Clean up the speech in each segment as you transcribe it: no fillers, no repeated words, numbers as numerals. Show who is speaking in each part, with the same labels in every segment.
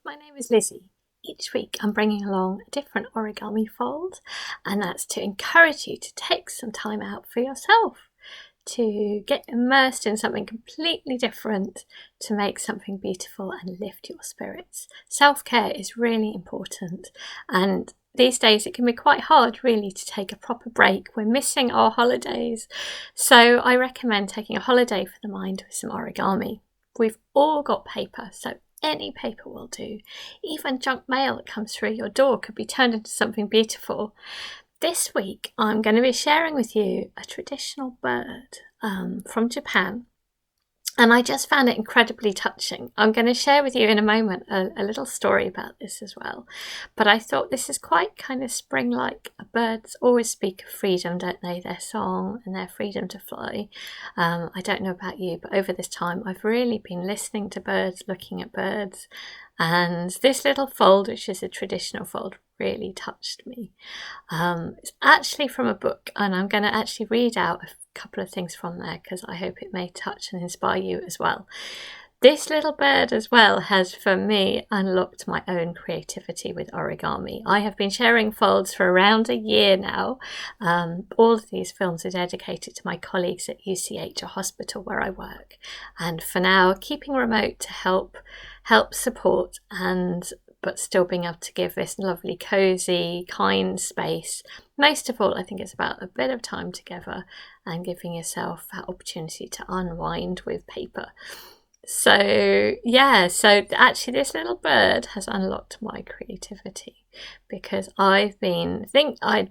Speaker 1: my name is Lizzie. Each week I'm bringing along a different origami fold, and that's to encourage you to take some time out for yourself, to get immersed in something completely different, to make something beautiful and lift your spirits. Self-care is really important, and these days it can be quite hard really to take a proper break. We're missing our holidays, so I recommend taking a holiday for the mind with some origami. We've all got paper, so any paper will do. Even junk mail that comes through your door could be turned into something beautiful. This week I'm going to be sharing with you a traditional bird from Japan, and I just found it incredibly touching. I'm going to share with you in a moment a little story about this as well, but I thought this is quite kind of spring-like. Birds always speak of freedom, don't they? Their song and their freedom to fly. I don't know about you, but over this time I've really been listening to birds, looking at birds, and this little fold, which is a traditional fold, really touched me. It's actually from a book, and I'm going to actually read out a couple of things from there because I hope it may touch and inspire you as well. This little bird as well has, for me, unlocked my own creativity with origami. I have been sharing folds for around a year now. All of these films are dedicated to my colleagues at UCLH, a hospital where I work, and for now keeping remote to help support, but still being able to give this lovely, cosy, kind space. Most of all, I think it's about a bit of time together and giving yourself that opportunity to unwind with paper. So actually this little bird has unlocked my creativity, because I'd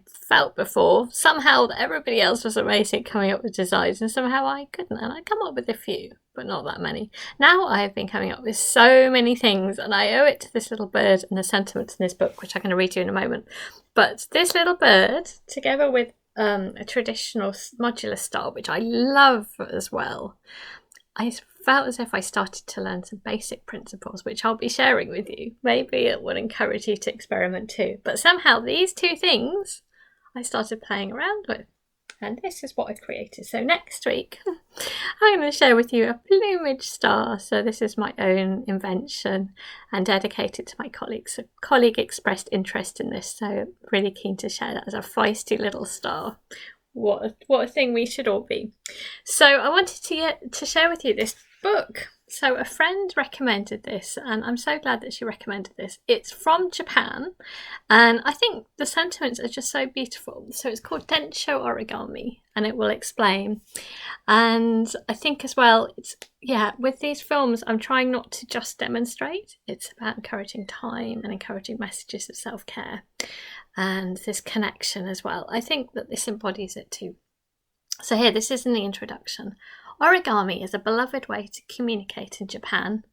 Speaker 1: felt before somehow that everybody else was amazing coming up with designs, and somehow I couldn't, and I come up with a few, but not that many. Now I have been coming up with so many things, and I owe it to this little bird and the sentiments in this book, which I'm going to read you in a moment. But this little bird, together with a traditional modular style, which I love as well, I felt as if I started to learn some basic principles, which I'll be sharing with you. Maybe it would encourage you to experiment too. But somehow these two things I started playing around with, and this is what I created. So next week I'm going to share with you a plumage star. So this is my own invention and dedicated to my colleagues. So a colleague expressed interest in this, so really keen to share that as a feisty little star. What a thing we should all be. So I wanted to share with you this book. So a friend recommended this, and I'm so glad that she recommended this. It's from Japan, and I think the sentiments are just so beautiful. So it's called Densho Origami, and it will explain. And I think as well, with these films, I'm trying not to just demonstrate. It's about encouraging time and encouraging messages of self-care and this connection as well. I think that this embodies it too. So here, this is in the introduction. Origami is a beloved way to communicate in Japan,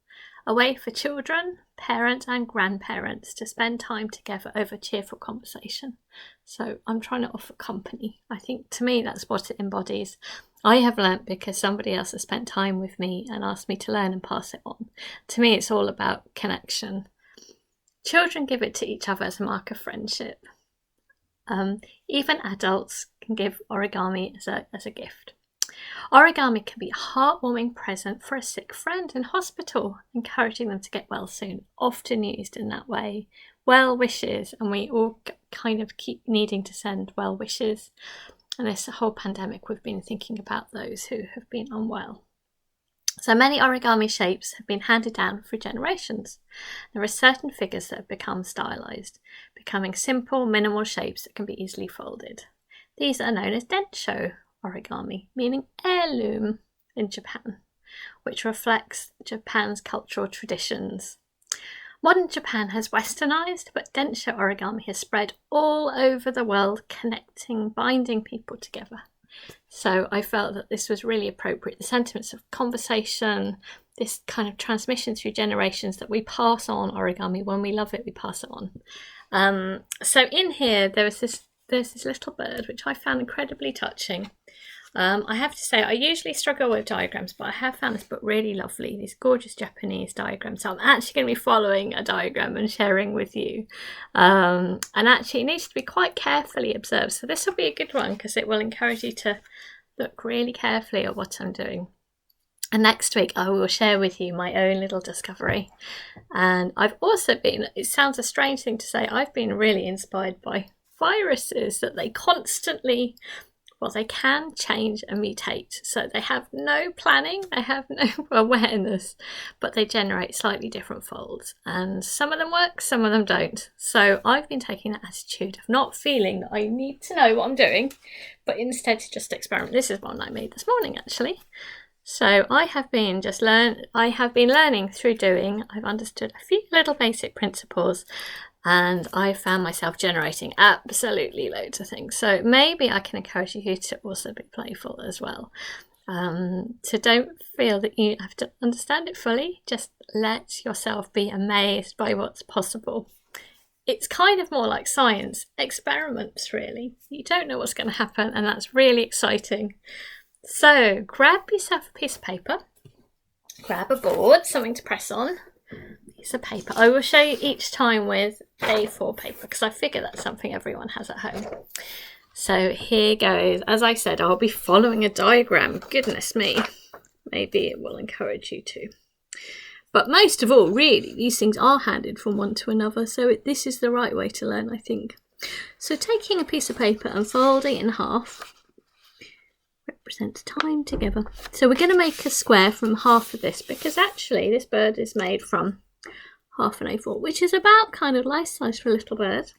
Speaker 1: a way for children, parents and grandparents to spend time together over cheerful conversation. So I'm trying to offer company. I think to me that's what it embodies. I have learnt because somebody else has spent time with me and asked me to learn and pass it on. To me it's all about connection. Children give it to each other as a mark of friendship. Even adults can give origami as a gift. Origami can be a heartwarming present for a sick friend in hospital, encouraging them to get well soon, often used in that way. Well wishes, and we all kind of keep needing to send well wishes. And this whole pandemic, we've been thinking about those who have been unwell. So many origami shapes have been handed down for generations. There are certain figures that have become stylized, becoming simple, minimal shapes that can be easily folded. These are known as densho origami, meaning heirloom in Japan, which reflects Japan's cultural traditions. Modern Japan has westernized, but densho origami has spread all over the world, connecting, binding people together. So I felt that this was really appropriate. The sentiments of conversation, this kind of transmission through generations that we pass on origami. When we love it, we pass it on. So in here, there's this little bird, which I found incredibly touching. I have to say, I usually struggle with diagrams, but I have found this book really lovely, these gorgeous Japanese diagrams. So I'm actually going to be following a diagram and sharing with you. And actually it needs to be quite carefully observed. So this will be a good one because it will encourage you to look really carefully at what I'm doing. And next week I will share with you my own little discovery. And I've also been, it sounds a strange thing to say, I've been really inspired by viruses, that they constantly, well, they can change and mutate. So they have no planning, they have no awareness, but they generate slightly different folds. And some of them work, some of them don't. So I've been taking that attitude of not feeling that I need to know what I'm doing, but instead to just experiment. This is one I made this morning, actually. So I have been learning through doing. I've understood a few little basic principles, and I found myself generating absolutely loads of things. So maybe I can encourage you to also be playful as well. So don't feel that you have to understand it fully. Just let yourself be amazed by what's possible. It's kind of more like science, experiments really. You don't know what's going to happen, and that's really exciting. So grab yourself a piece of paper, grab a board, something to press on, piece of paper. I will show you each time with A4 paper because I figure that's something everyone has at home. So here goes. As I said, I'll be following a diagram. Goodness me, maybe it will encourage you to. But most of all, really, these things are handed from one to another, so this is the right way to learn, I think. So taking a piece of paper and folding it in half represents time together. So we're going to make a square from half of this, because actually this bird is made from half an A4, which is about kind of life size for a little bird.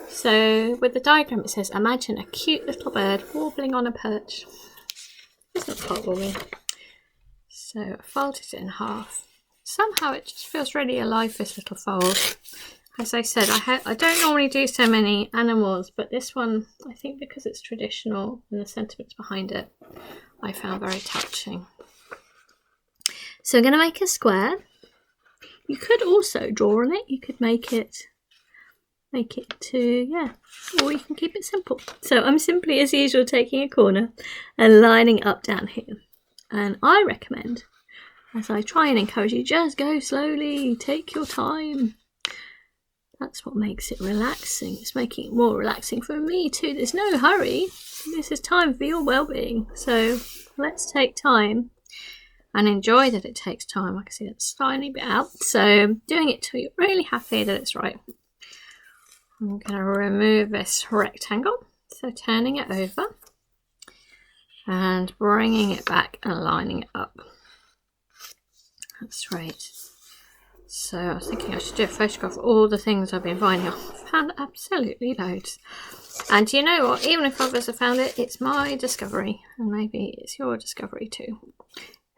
Speaker 1: So with the diagram it says, imagine a cute little bird warbling on a perch. It's not quite warming. So I folded it in half. Somehow it just feels really alive, this little fold. As I said, I don't normally do so many animals, but this one, I think because it's traditional and the sentiments behind it, I found very touching. So I'm going to make a square. You could also draw on it. You could make it to, or you can keep it simple. So I'm simply, as usual, taking a corner and lining up down here. And I recommend, as I try and encourage you, just go slowly, take your time. That's what makes it relaxing. It's making it more relaxing for me too. There's no hurry. This is time for your well-being. So let's take time and enjoy that it takes time. I can see that's tiny bit out. So doing it till you're really happy that it's right. I'm going to remove this rectangle. So turning it over and bringing it back and lining it up. That's right. So I was thinking I should do a photograph of all the things I've been finding. I've found absolutely loads. And you know what? Even if others have found it, it's my discovery. And maybe it's your discovery too.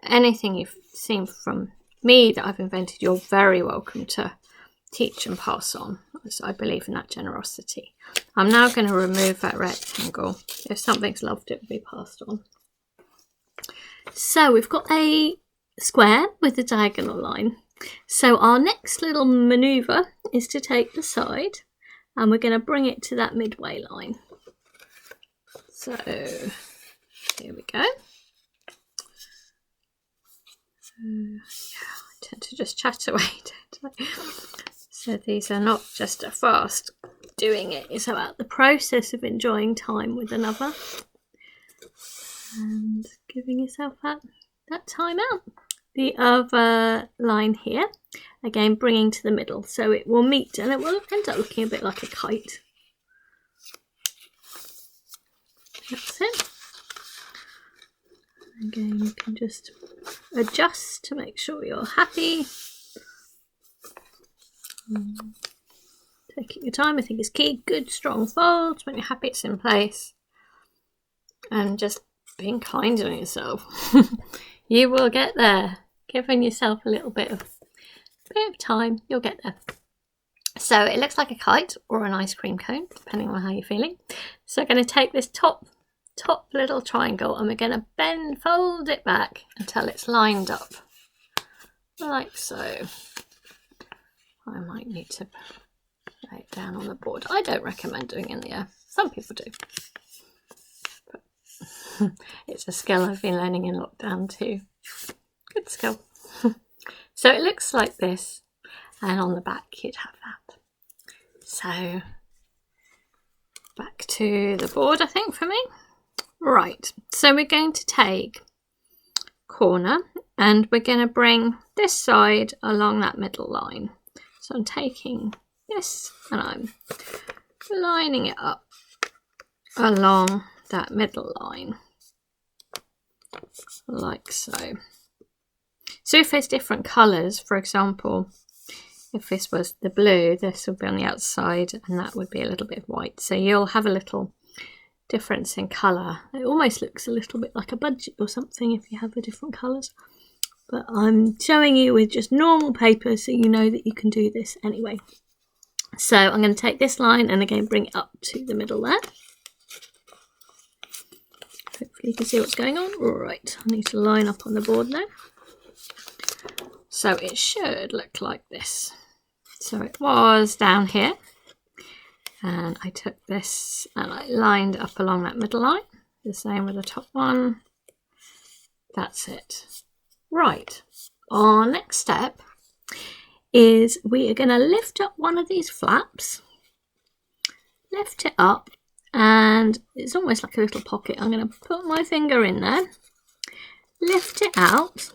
Speaker 1: Anything you've seen from me that I've invented, you're very welcome to teach and pass on. So I believe in that generosity. I'm now going to remove that rectangle. If something's loved, it will be passed on. So we've got a square with a diagonal line. So our next little manoeuvre is to take the side and we're going to bring it to that midway line. So here we go. I tend to just chat away, don't I? So these are not just a fast doing it, it's about the process of enjoying time with another and giving yourself that time out. The other line here, again bringing to the middle, so it will meet and it will end up looking a bit like a kite. That's it. Again, you can just adjust to make sure you're happy. Taking your time, I think, is key. Good strong folds when you're happy it's in place, and just being kind on yourself. You will get there. Giving yourself a little bit of time, you'll get there. So it looks like a kite or an ice cream cone, depending on how you're feeling. So I'm going to take this top little triangle and we're going to fold it back until it's lined up, like so. I might need to lay it down on the board. I don't recommend doing it in the air. Some people do. But it's a skill I've been learning in lockdown too. Good skill. So it looks like this, and on the back you'd have that. So back to the board, I think, for me. Right, so we're going to take corner, and we're going to bring this side along that middle line. So I'm taking this and I'm lining it up along that middle line, like so. So if there's different colours, for example, if this was the blue, this would be on the outside and that would be a little bit of white. So you'll have a little difference in colour. It almost looks a little bit like a budget or something if you have the different colours. But I'm showing you with just normal paper so you know that you can do this anyway. So I'm going to take this line and again bring it up to the middle there. Hopefully you can see what's going on. Right, I need to line up on the board now. So it should look like this. So it was down here. And I took this and I lined up along that middle line. The same with the top one. That's it. Right, our next step is we are going to lift up one of these flaps, lift it up, and it's almost like a little pocket. I'm going to put my finger in there, lift it out,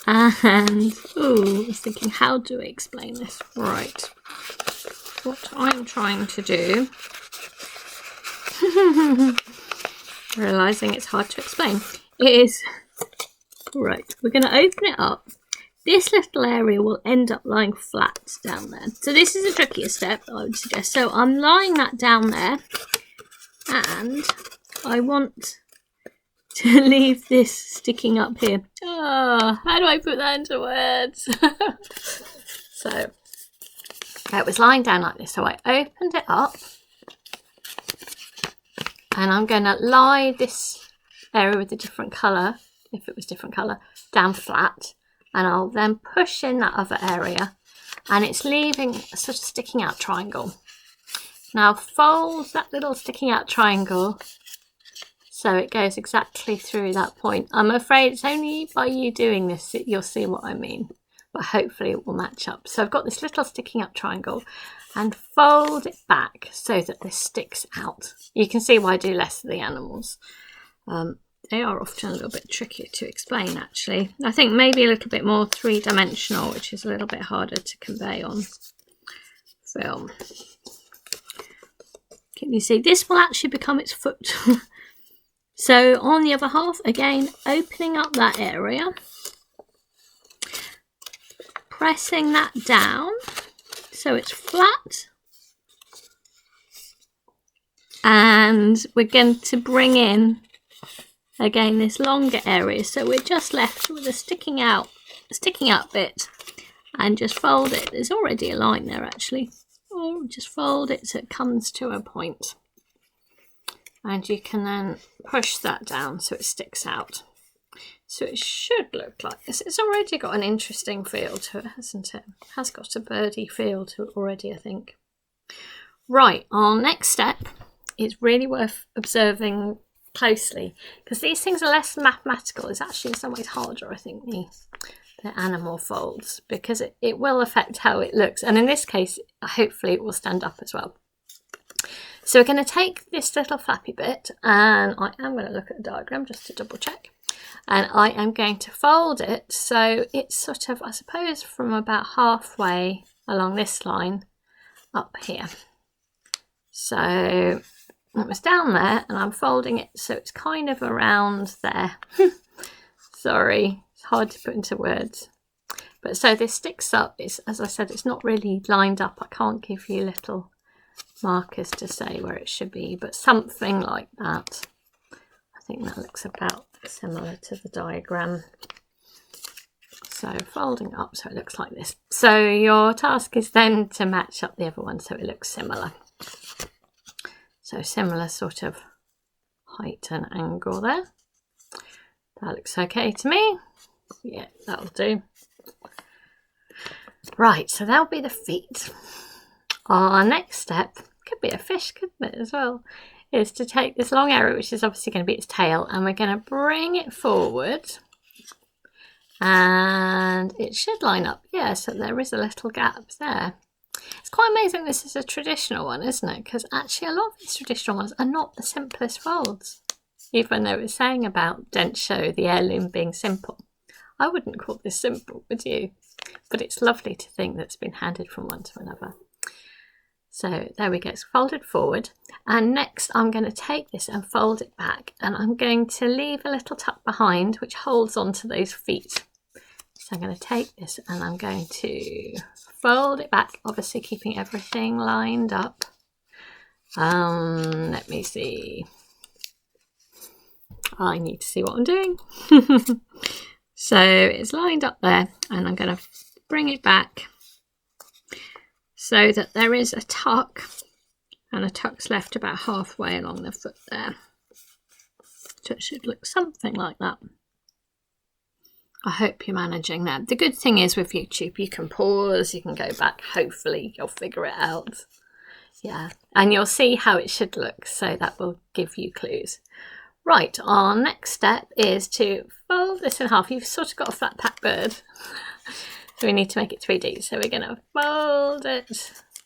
Speaker 1: and I was thinking, how do I explain this? Right, what I'm trying to do, realising it's hard to explain, is, right, we're going to open it up. This little area will end up lying flat down there. So this is a trickier step, I would suggest. So I'm lying that down there, and I want to leave this sticking up here. Oh, how do I put that into words? So it was lying down like this. So I opened it up, and I'm going to lie this area with a different colour, if it was different colour, down flat. And I'll then push in that other area, and it's leaving a sort of sticking out triangle. Now fold that little sticking out triangle so it goes exactly through that point. I'm afraid it's only by you doing this that you'll see what I mean, but hopefully it will match up. So I've got this little sticking up triangle and fold it back so that this sticks out. You can see why I do less of the animals. They are often a little bit trickier to explain, actually. I think maybe a little bit more three-dimensional, which is a little bit harder to convey on film. Can you see? This will actually become its foot. So on the other half, again, opening up that area, pressing that down so it's flat. And we're going to bring in again this longer area, so we're just left with a sticking out bit, and just fold it. There's already a line there actually, or just fold it so it comes to a point, and you can then push that down so it sticks out. So it should look like this. It's already got an interesting feel to it, hasn't it? It has got a birdie feel to it already, I think. Right, our next step is really worth observing closely, because these things are less mathematical. It's actually in some ways harder, I think, the animal folds, because it will affect how it looks, and in this case hopefully it will stand up as well. So we're going to take this little flappy bit, and I am going to look at the diagram just to double check, and I am going to fold it so it's sort of, I suppose, from about halfway along this line up here. So it was down there, and I'm folding it so it's kind of around there. Sorry, it's hard to put into words. But so this sticks up. It's, as I said, it's not really lined up. I can't give you little markers to say where it should be, but something like that. I think that looks about similar to the diagram. So folding up so it looks like this. So your task is then to match up the other one so it looks similar. So similar sort of height and angle there. That looks okay to me. Yeah, that'll do. Right, so that'll be the feet. Our next step, could be a fish, couldn't it, as well, is to take this long area, which is obviously going to be its tail, and we're going to bring it forward. And it should line up. Yeah, so there is a little gap there. It's quite amazing this is a traditional one, isn't it? Because actually a lot of these traditional ones are not the simplest folds. even though it was saying about Densho, the heirloom, being simple. I wouldn't call this simple, would you? But it's lovely to think that it's been handed from one to another. So there we go, it's folded forward. And next I'm going to take this and fold it back, and I'm going to leave a little tuck behind which holds onto those feet. So I'm going to take this and I'm going to fold it back, obviously keeping everything lined up. Let me see. I need to see what I'm doing. So it's lined up there, and I'm going to bring it back so that there is a tuck, and a tuck's left about halfway along the foot there. So it should look something like that. I hope you're managing that. The good thing is with YouTube, you can pause, you can go back, hopefully you'll figure it out. Yeah, and you'll see how it should look, so that will give you clues. Right, our next step is to fold this in half. You've sort of got a flat pack bird, so we need to make it 3D. So we're going to fold it.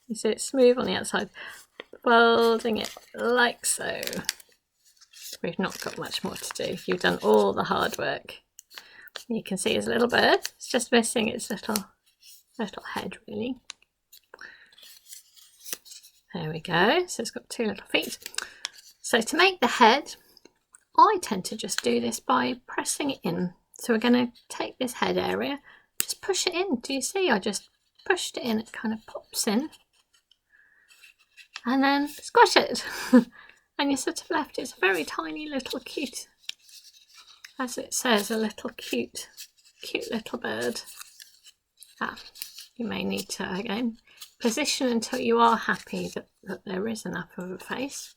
Speaker 1: You see it's smooth on the outside. Folding it like so. We've not got much more to do. You've done all the hard work. You can see his little bird. It's just missing its little head, really. There we go. So it's got two little feet. So to make the head, I tend to just do this by pressing it in. So we're going to take this head area, just push it in. Do you see? I just pushed it in. It kind of pops in. And then squash it. And you're sort of left. It's a very tiny little cute, as it says, a little cute little bird. You may need to, again, position until you are happy that there is enough of a face.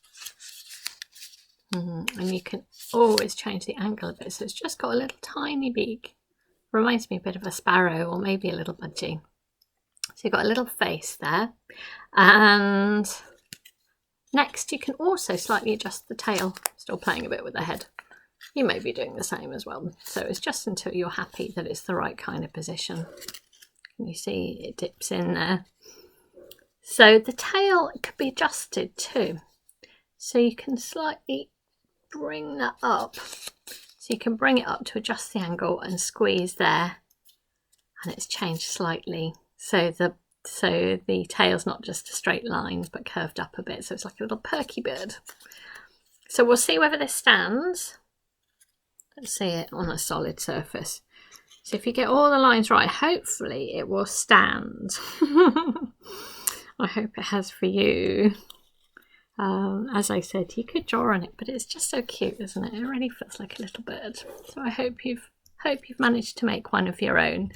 Speaker 1: And you can always change the angle of it, so it's just got a little tiny beak. Reminds me a bit of a sparrow, or maybe a little budgie. So you've got a little face there. And next you can also slightly adjust the tail, still playing a bit with the head. You may be doing the same as well. So it's just until you're happy that it's the right kind of position. And you see it dips in there. So the tail could be adjusted too. So you can slightly bring that up. So you can bring it up to adjust the angle and squeeze there. And it's changed slightly. So the tail's not just a straight line but curved up a bit. So it's like a little perky bird. So we'll see whether this stands. Let's see it on a solid surface. So if you get all the lines right, hopefully it will stand. I hope it has for you. As I said, you could draw on it, but it's just so cute, isn't it? It really feels like a little bird. So I hope you've managed to make one of your own.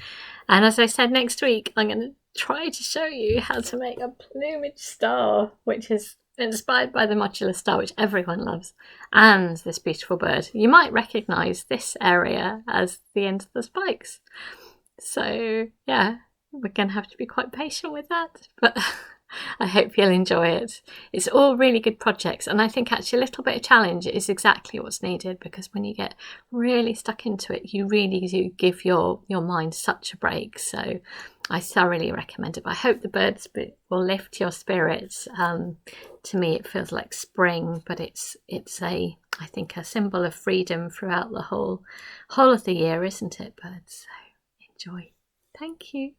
Speaker 1: And as I said, next week I'm going to try to show you how to make a plumage star, which is inspired by the modular star, which everyone loves, and this beautiful bird. You might recognise this area as the end of the spikes. So yeah, we're going to have to be quite patient with that, but I hope you'll enjoy it. It's all really good projects, and I think actually a little bit of challenge is exactly what's needed, because when you get really stuck into it, you really do give your mind such a break. So I thoroughly recommend it. But I hope the birds will lift your spirits. To me, it feels like spring, but it's I think a symbol of freedom throughout the whole of the year, isn't it, birds? So enjoy. Thank you.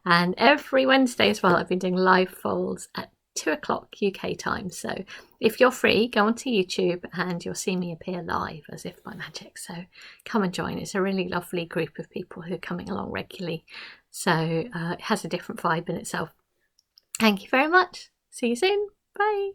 Speaker 1: And every Wednesday as well, I've been doing live folds at 2 o'clock UK time. So if you're free, go onto YouTube and you'll see me appear live as if by magic. So come and join. It's a really lovely group of people who are coming along regularly. So it has a different vibe in itself. Thank you very much. See you soon. Bye.